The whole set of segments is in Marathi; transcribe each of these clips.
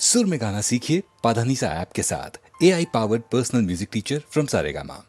सुर में गाना सीखिए पाधानीसा ऐप के साथ। AI powered personal music teacher from Saregama.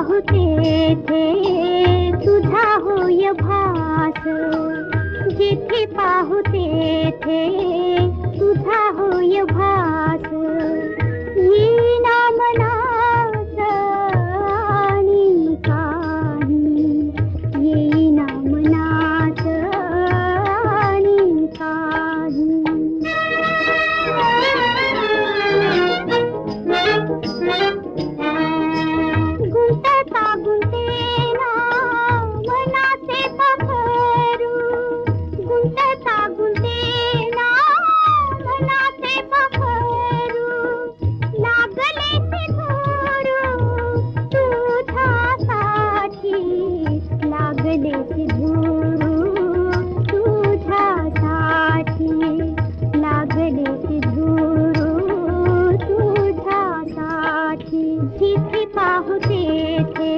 पाहुते थे तुझा होय भास, जिथे पाहुते थे तुझा होय भास, येईना मनात आणि काही, येईना मनात आणि काही. गुंतता गुंतेना मनाचे पाखरू, गुंतता गुंतेना मनाचे पाखरू, लागले ते धरू तुझ्यासाठी, लागले ते धरू तुझ्यासाठी, लागले ते धरू तुझ्यासाठी. जिथे पाहुते थे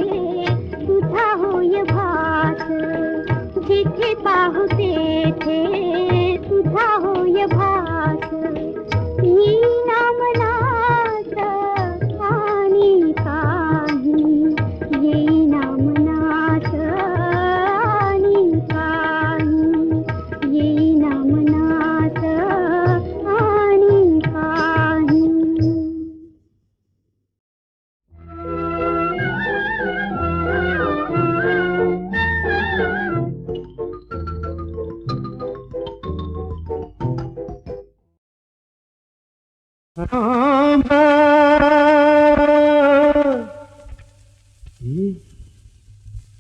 तुझा होय भास, जिथे पाहुते थे तुझा होय भास, येईना मनात आणि काही, येईना मनात आणि काही, येईना मनात आणि काही. थांबा, हे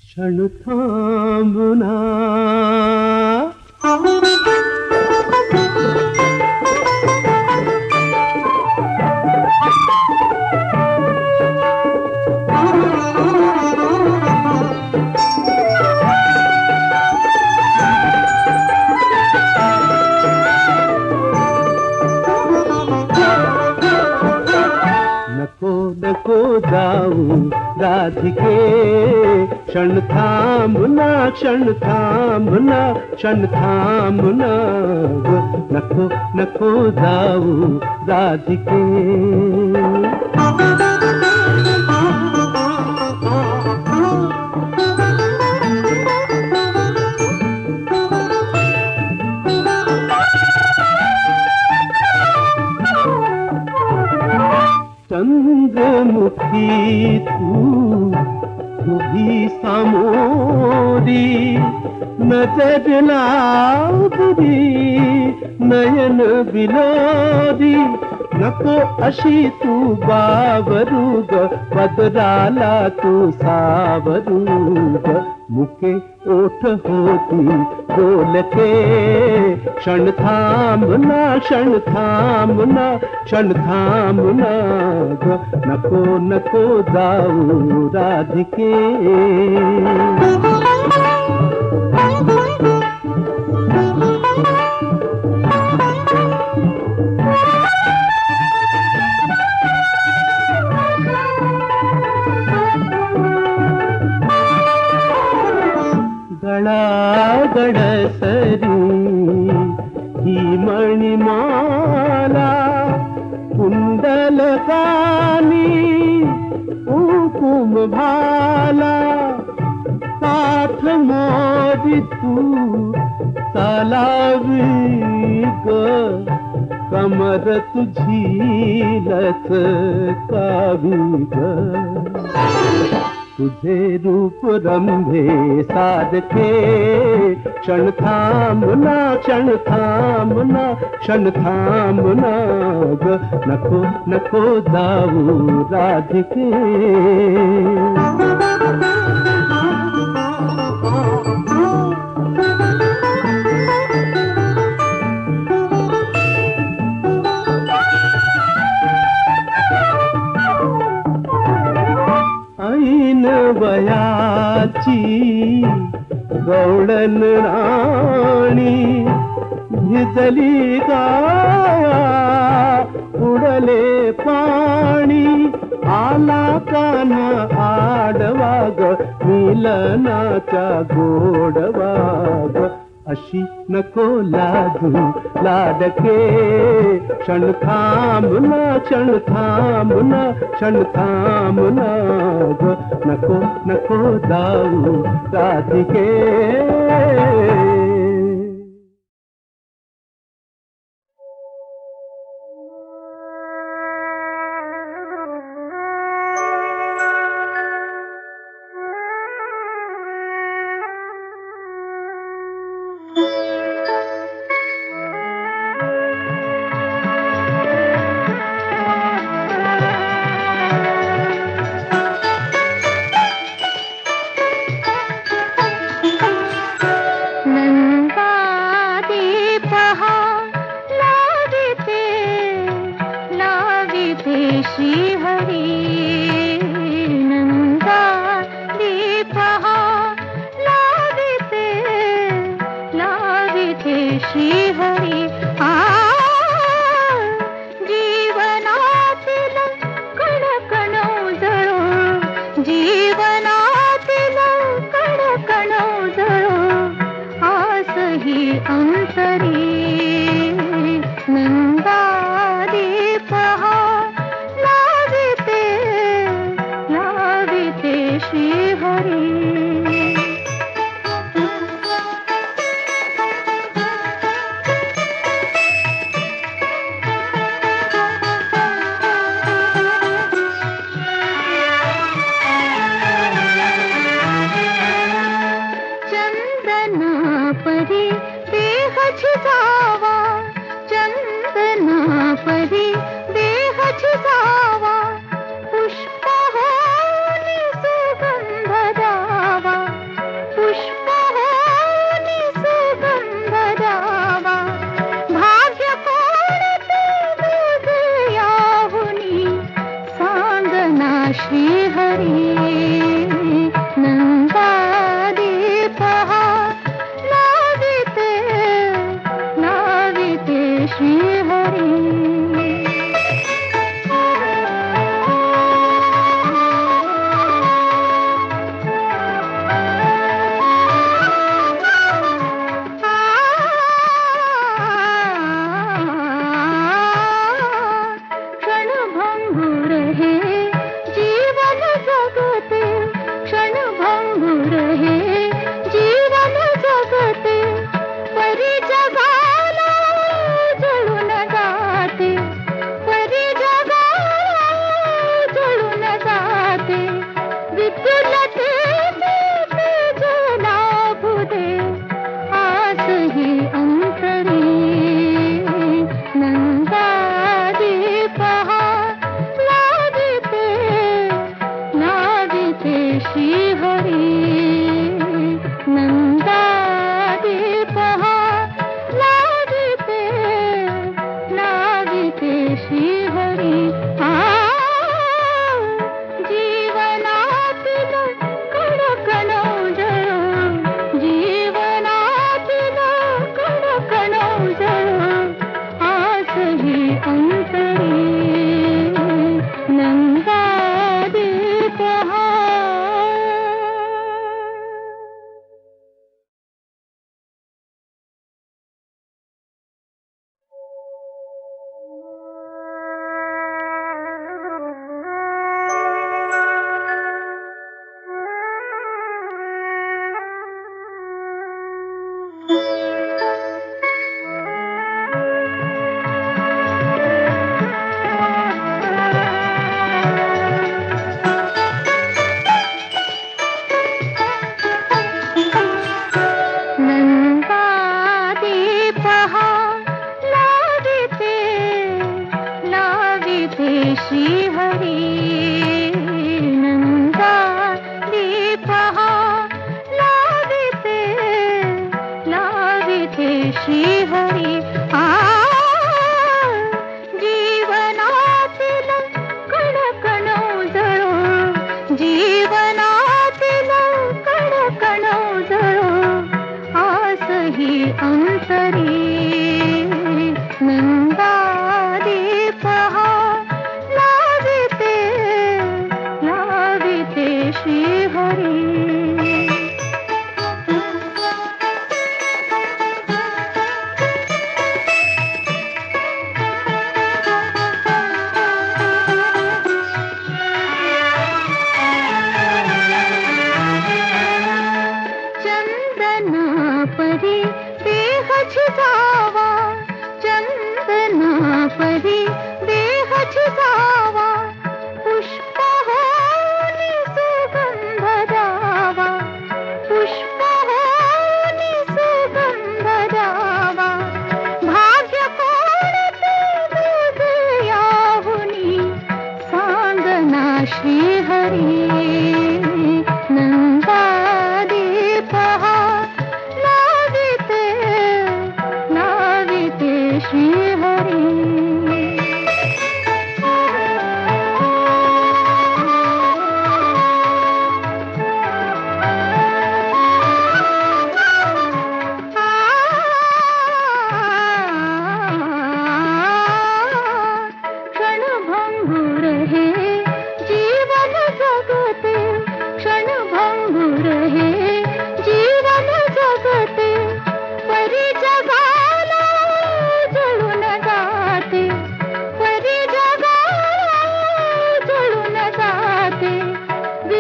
क्षण थांबना. नको नको जाऊ राधिके, क्षण थांबना, क्षण थांबना, क्षण थांबना. नको नको जाऊ राधिके. चंद्रमुखी तू भी सामोरी, नजर लावरी नयन बिलोरी. नको अशी तू बावरू ग, पदराला तू सावरू ग. मुके ओठ होती बोलके, क्षण थांबना, क्षण थांबना, क्षण थांबना ग. नको नको जाऊ राधिके. गळागडसरी ही मणिमाला, कुंडलकानी कुंकुम भाला. काठ मोदी तू चालावी ग, कमर तुझी लचकावी ग. तुझे रूप रंभे साधके, क्षण थांबना, क्षण थांबना, क्षण थांबना ग. नको नको जाऊ राधिके. ऐन वयाची गवळण राणी, भिजली गाया उडले पाणी. आला कान्हा आडवा ग, मिलनाच्या गोडवा ग. अशी नको लाजू लाडके, क्षण थांबना, क्षण थांबना, क्षण थांबना ग. नको जाऊ राधिके.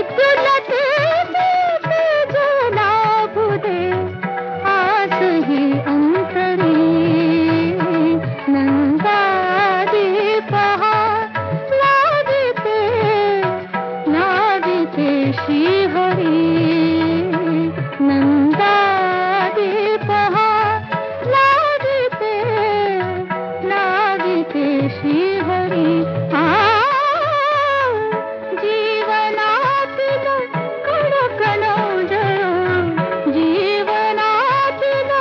विपुलते लाभ दे आस ही अंतरी नंदादी पहा लाविते लाविते श्रीहरी नंदादी पहा लाविते लाविते श्रीहरी जीवनातील कडकणोजळ जीवनातील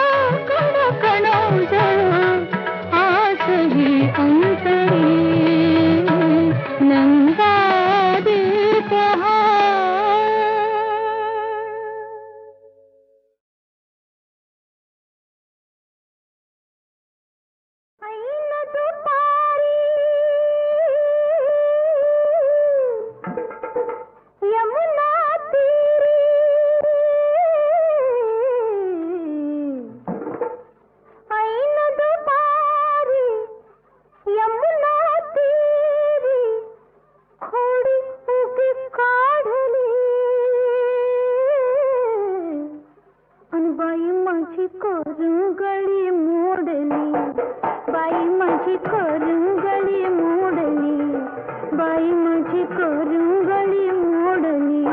कडकणोजळ आस ही अंतरी नंदादी पहा ऐन दुपारी यमुना तीरी ऐन दुपारी यमुना तीरी खोडी उगी काढली अन बाई माझी करंगळी मोडली बाई माझी करंगळी मोडली बाई माझी करंगळी मोडली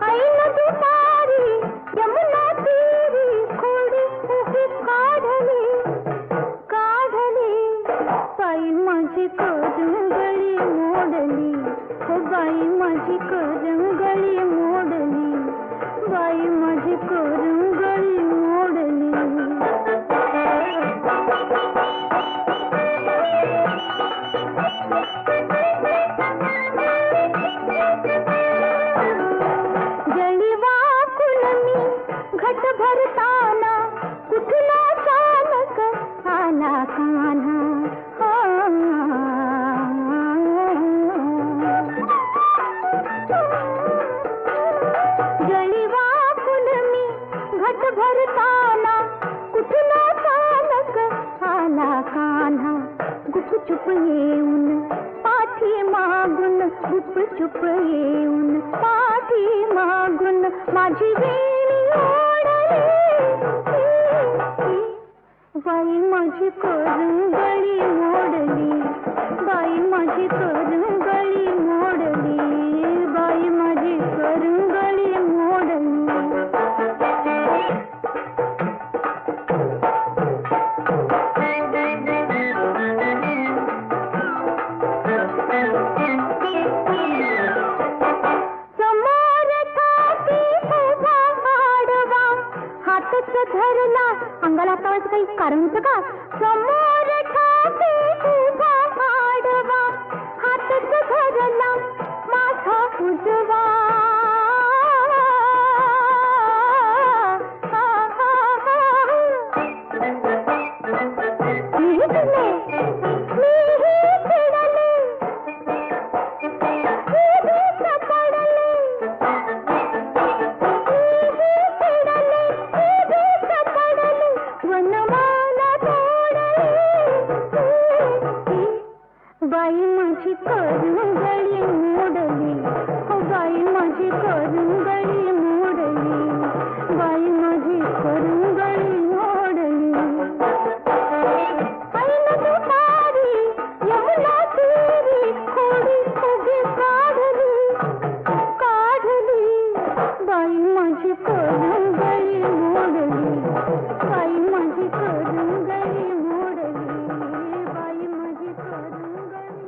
ऐन दुपारी यमुना तीरी खोडी उगी काढली काढली बाई माझी करंगळी मोडली हो बाई माझी करंगळी मोडली बाई माझी करंगळी मोडली जळीवा कुलमी घट भरताना कुठला चालक आला कान्हा जळीवा कुलमी घट भरताना कुठला चालक आला कान्हा गुपचुप येऊन पाठी मागून गुपचुप येऊन पाठी मागून माझी वेणी ओढली बाई माझी करंगळी मोडली बाई माझी करंगळी मोडली बाई माझी करंगळी मोडली समोर ठाकी उभा आडवा हातच धरला अंगाला हातावरच काही कारण होतं का समोर ठाकी उभा आडवा हातच धरला माझा उजवा चिडले मीही चिडले भीत पडले मीही चिडले भीत पडले वनमाला तोडली बाई माझी करंगळी मोडली हो बाई माझी करंगळी मोडली बाई माझी करंगळी मोडली ऐन दुपारी यमुना तीरी खोडी उगी काढली काढली बाई माझी करंगळी मोडली बाई माझी करंगळी मोडली बाई माझी करंगळी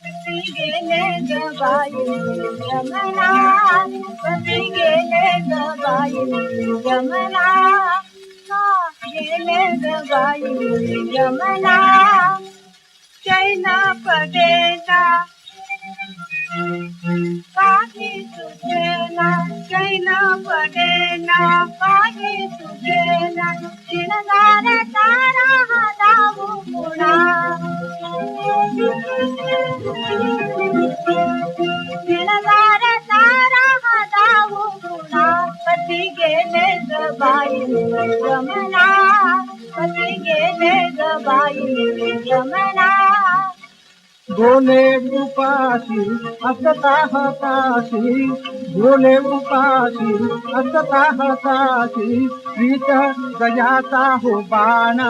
कशी गेले ग बाई यमना कशी गेले ग बाई यमना गेले ग बाई यमना चैन पडेना काही सुचेना चैन पडेना काही सुचेना शिणगार तारा दाऊ पुणा शिणगार तारा दाऊ पुणा पती गेले ग बाई गमना पती गेले ग बाई गमना बोले उपाशी असता हताशी बोले उपाशी असता हताशी प्रीत दयाचा हो बाणा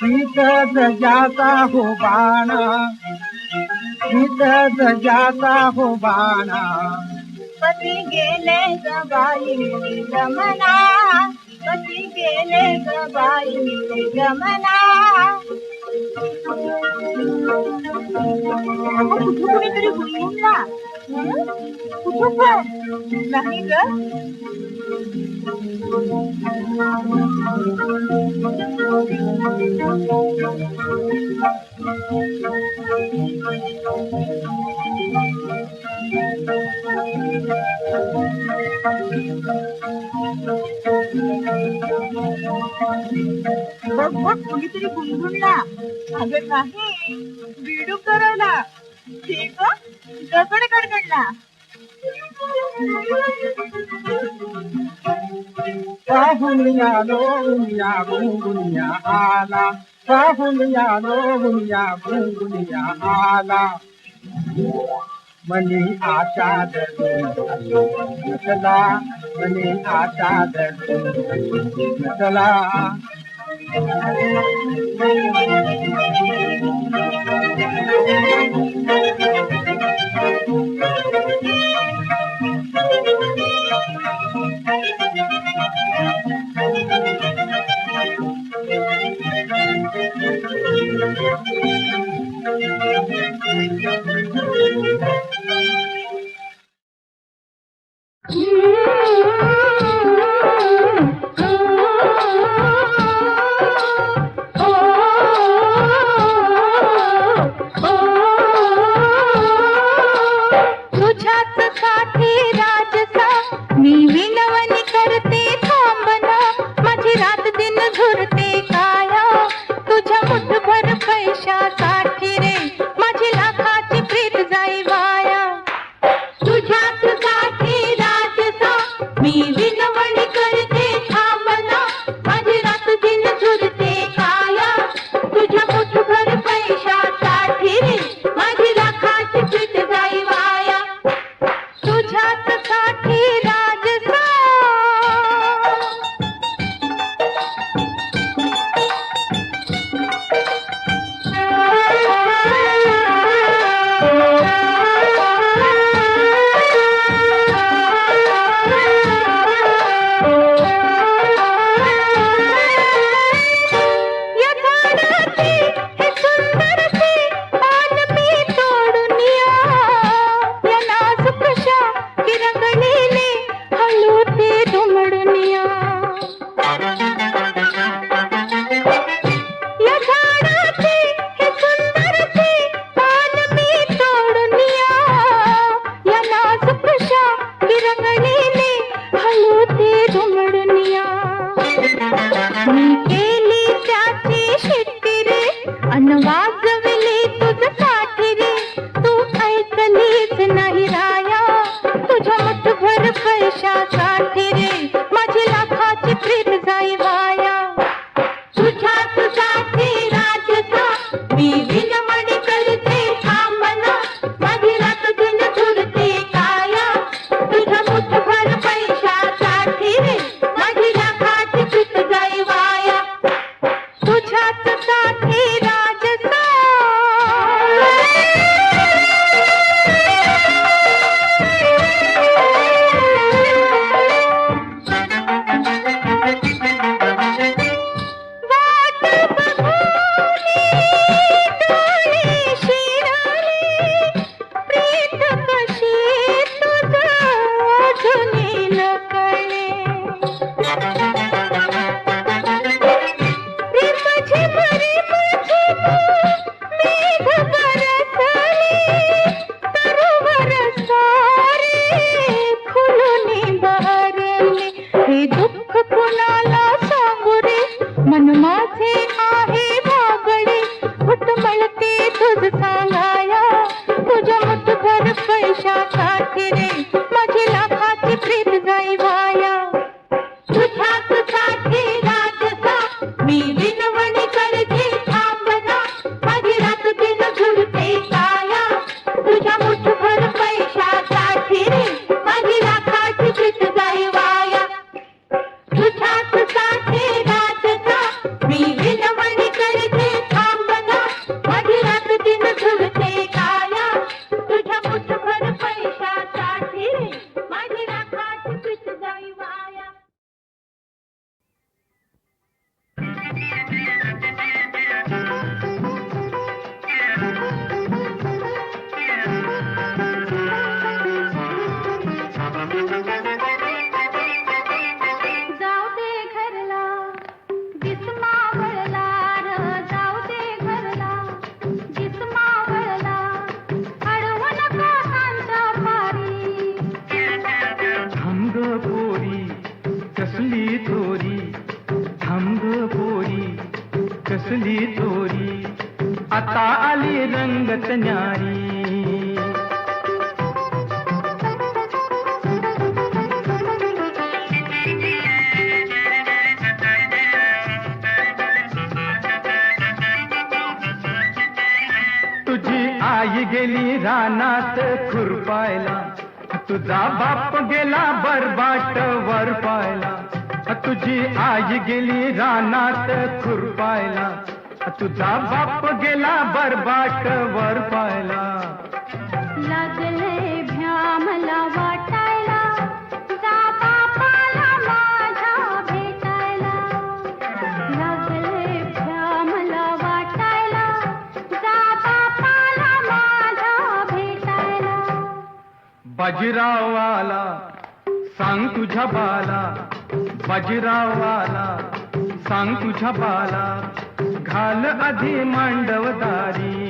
प्रीत दयाचा हो बाणा प्रीत दयाचा हो बाणा पती गेले ग बाई गमना पती गेले ग बाई गमना कुठं कुणीतरी गुणगुणला कुठं पण नाही ग बघ बघ कुणीतरी गुणगुणला अगं नाही बिडू करवला ठीक गगड गडगडला पाहुनिया लो गुनिया गुंगुनिया आला पाहुनिया लो गुनिया गुंगुनिया आला मनी आशा धरून चला मनी आशा धरून चला दिसली चोरी आता आली रंगत न्यारी तुझी आई गेली रानात खुरपायला तुझा बाप गेला बरबाट वर पायला तुझी आई गेली रानात खुरपायला तुझा बाप गेला बरबाट वर पायला लागले भ्या मला वाटायला जा बापाला माझ्या भेटायला लागले भ्या मला वाटायला जा बापाला माझ्या भेटायला बाजीराव आला सांग तुझ्या बाला बाजीराव आला सांग तुझ्या बाला घाल आधी मांडवदारी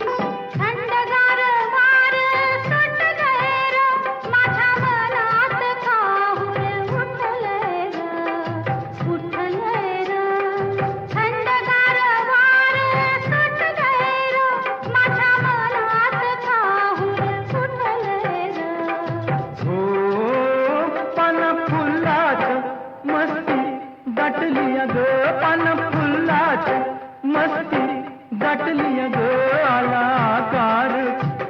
थंडगार वार सुटलंय र माझ्या मनात काहूर उठलंय र थंडगार वार सुटलंय र माझ्या मनात काहूर उठलंय र हो पान फुलात मस्ती दाटली ग पान फुलात मस्ती दाटली ग आला आकार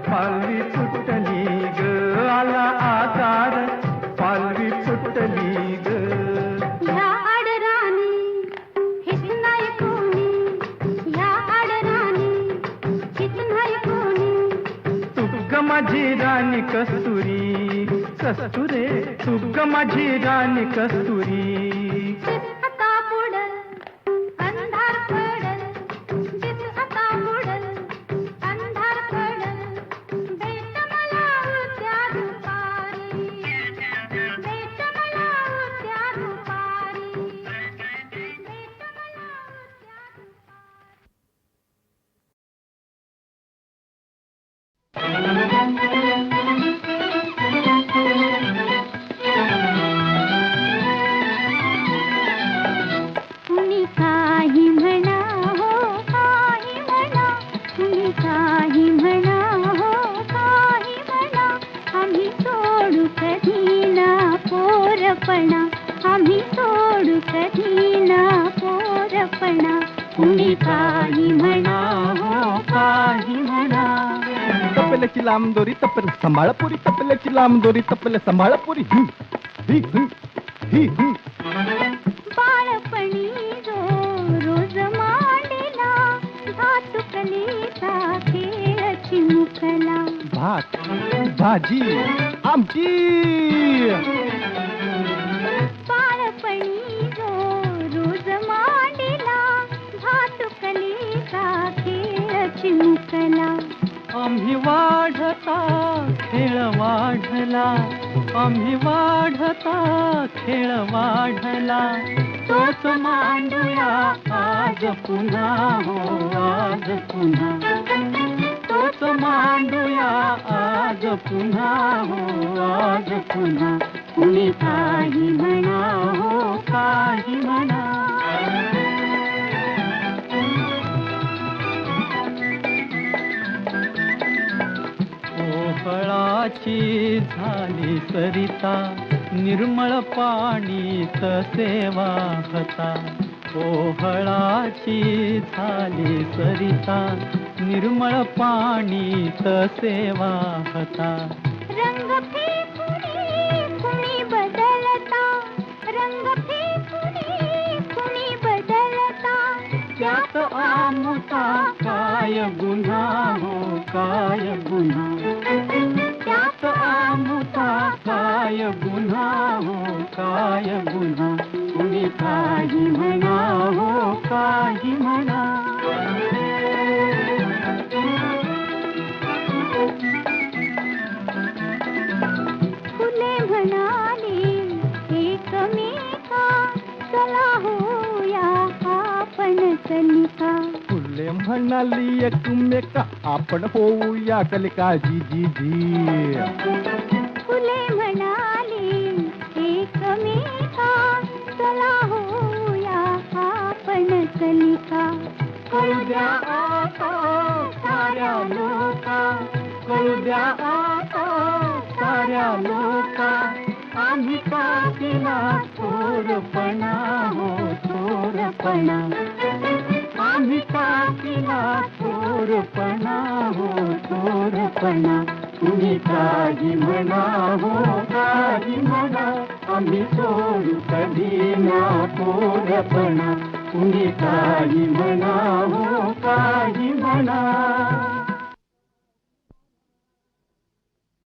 पालवी फुटली ग आला आकार पालवी फुटली ग ह्या आडराणी हेच नाही कोणी ह्या आडराणी हेच नाही कोणी तुग माझी राणी कस्तुरी कस्तुरे तुग माझी राणी कस्तुरी आता बुडल अंधार पडल जित आता बुडल अंधार पडल भेट मला उद्या दुपारी भेट मला उद्या दुपारी भेट मला उद्या कुणी काही म्हणा हो काही म्हणा कुणी काही म्हणा हो काही म्हणा आम्ही सोडू कधी ना पोरपणा आम्ही सोडू कधी ना पोरपणा कुणी काही म्हणा हो काही म्हणा तपल्याची लांब दोरी तपल सांभाळपुरी तपल्याची लांब दोरी तपल सांभाळपुरी बाळपणी जो रोज मांडला भातुकलीचा खेळ चिमुकला भात भाजी आमची बाळपणी जो रोज मांडला भातुकलीचा खेळ चिमुकला आम्ही वाढता खेळ वाढला आम्ही वाढता खेळ वाढला तोच मांडूया आज पुन्हा हो आज पुन्हा तोच मांडूया आज पुन्हा हो आज पुन्हा कुणी काही म्हणा हो काही म्हणा ओहळाची झाली सरिता निर्मळ पाणी तसे वाहता ओहळाची झाली सरिता निर्मळ पाणी तसे वाहता रंग फेकुनी कुणी बदलता रंग फेकुनी कुणी बदलता त्यात आमुता काय गुन्हा हो काय गुन्हा त्यात आमुता काय गुन्हा हो काय गुन्हा कुणी काही म्हणा हो काही म्हणा फुले म्हणाली एकमेका चला होया कलिका. फुले म्हणाली एकमेका आपण होऊया कलिका जी जी जी. फुले म्हणाली एकमेका चला होऊया आपण कलिका. कळू द्या आता साऱ्या लोका, कळू द्या आता साऱ्या लोका, आम्ही का केला थोरपणा हो थोरपणा, आम्ही का केला थोरपणा हो थोरपणा. तुम्ही काही म्हणा हो काही म्हणा, आम्ही सोडू कधी ना थोरपणा. तुम्ही काही म्हणा हो काही म्हणा.